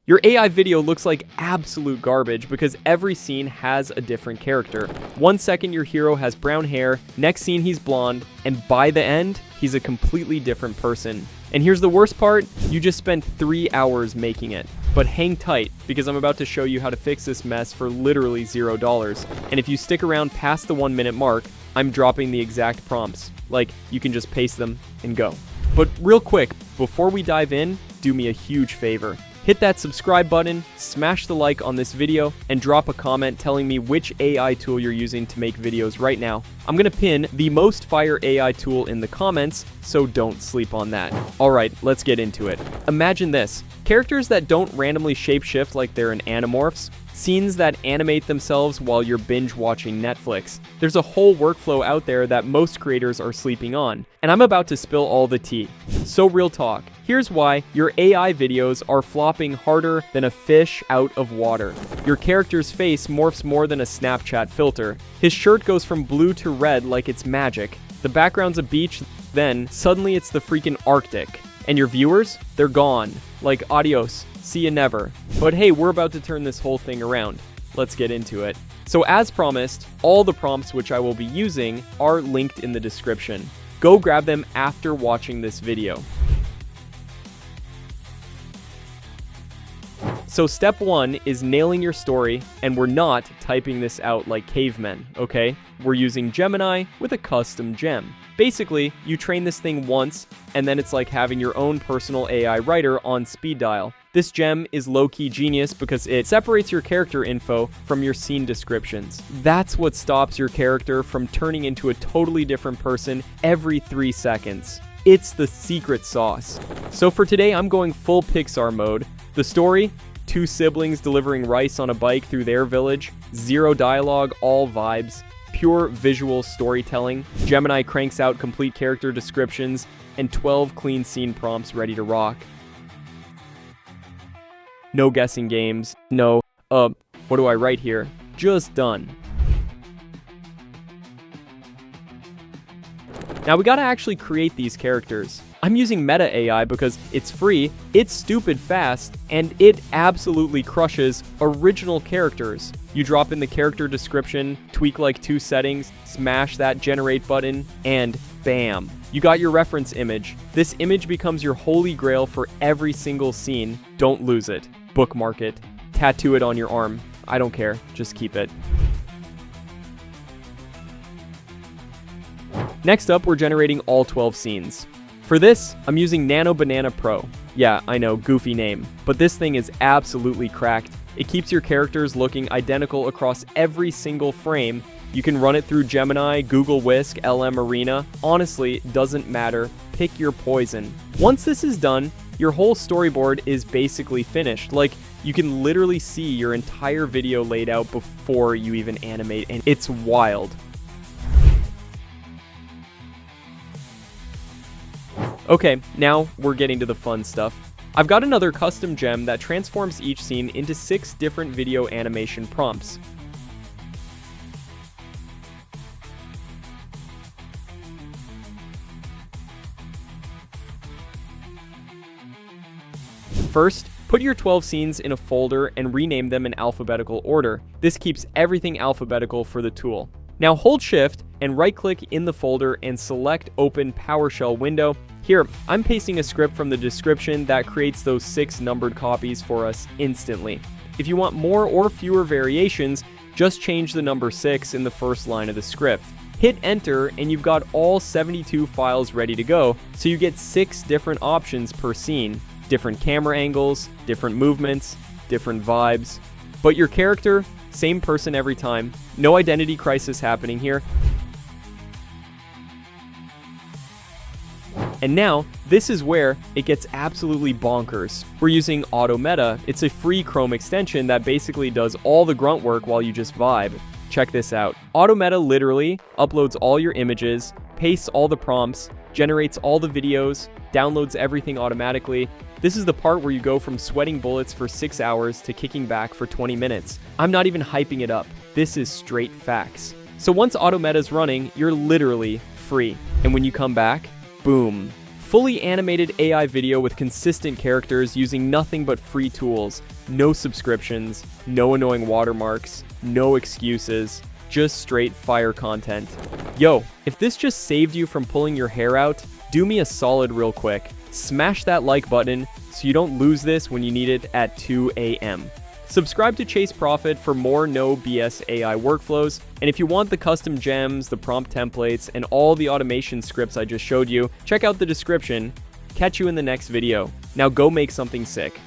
Your AI video looks like absolute garbage because every scene has a different character. 1 second your hero has brown hair, next scene he's blonde, and by the end, he's a completely different person. And here's the worst part, you just spent 3 hours making it. But hang tight, because I'm about to show you how to fix this mess for literally $0. And if you stick around past the 1 minute mark, I'm dropping the exact prompts. Like, you can just paste them and go. But real quick, before we dive in, do me a huge favor. Hit that subscribe button, smash the like on this video, and drop a comment telling me which AI tool you're using to make videos right now. I'm gonna pin the most fire AI tool in the comments, so don't sleep on that. Alright, let's get into it. Imagine this. Characters that don't randomly shapeshift like they're in Animorphs, scenes that animate themselves while you're binge watching Netflix. There's a whole workflow out there that most creators are sleeping on, and I'm about to spill all the tea. So real talk, here's why your AI videos are flopping harder than a fish out of water. Your character's face morphs more than a Snapchat filter. His shirt goes from blue to red like it's magic. The background's a beach, then suddenly it's the freaking Arctic. And your viewers, they're gone. Like adios, see you never. But hey, we're about to turn this whole thing around. Let's get into it. So as promised, all the prompts which I will be using are linked in the description. Go grab them after watching this video. So step 1 is nailing your story, and we're not typing this out like cavemen, okay? We're using Gemini with a custom gem. Basically, you train this thing once, and then it's like having your own personal AI writer on speed dial. This gem is low-key genius because it separates your character info from your scene descriptions. That's what stops your character from turning into a totally different person every 3 seconds. It's the secret sauce. So for today, I'm going full Pixar mode. The story, 2 siblings delivering rice on a bike through their village, 0 dialogue, all vibes, pure visual storytelling. Gemini cranks out complete character descriptions, and 12 clean scene prompts ready to rock. No guessing games, no, what do I write here? Just done. Now we gotta actually create these characters. I'm using Meta AI because it's free, it's stupid fast, and it absolutely crushes original characters. You drop in the character description, tweak like 2 settings, smash that generate button, and bam, you got your reference image. This image becomes your holy grail for every single scene. Don't lose it. Bookmark it. Tattoo it on your arm. I don't care. Just keep it. Next up, we're generating all 12 scenes. For this, I'm using Nano Banana Pro. Yeah, I know, goofy name, but this thing is absolutely cracked. It keeps your characters looking identical across every single frame. You can run it through Gemini, Google Whisk, LM Arena. Honestly, doesn't matter. Pick your poison. Once this is done, your whole storyboard is basically finished. Like, you can literally see your entire video laid out before you even animate, and it's wild. Okay, now we're getting to the fun stuff. I've got another custom gem that transforms each scene into 6 different video animation prompts. First, put your 12 scenes in a folder and rename them in alphabetical order. This keeps everything alphabetical for the tool. Now hold Shift and right-click in the folder and select Open PowerShell window. Here, I'm pasting a script from the description that creates those 6 numbered copies for us instantly. If you want more or fewer variations, just change the number 6 in the first line of the script. Hit enter and you've got all 72 files ready to go, so you get 6 different options per scene. Different camera angles, different movements, different vibes. But your character, same person every time. No identity crisis happening here. And now, this is where it gets absolutely bonkers. We're using AutoMeta. It's a free Chrome extension that basically does all the grunt work while you just vibe. Check this out. AutoMeta literally uploads all your images, pastes all the prompts, generates all the videos, downloads everything automatically. This is the part where you go from sweating bullets for 6 hours to kicking back for 20 minutes. I'm not even hyping it up. This is straight facts. So once AutoMeta's running, you're literally free. And when you come back, boom, Fully animated AI video with consistent characters using nothing but free tools. No subscriptions, no annoying watermarks, no excuses, just straight fire content. Yo, if this just saved you from pulling your hair out, do me a solid real quick. Smash that like button so you don't lose this when you need it at 2 a.m. Subscribe to Chase Profit for more no BS AI workflows, and if you want the custom gems, the prompt templates, and all the automation scripts I just showed you, check out the description. Catch you in the next video. Now go make something sick.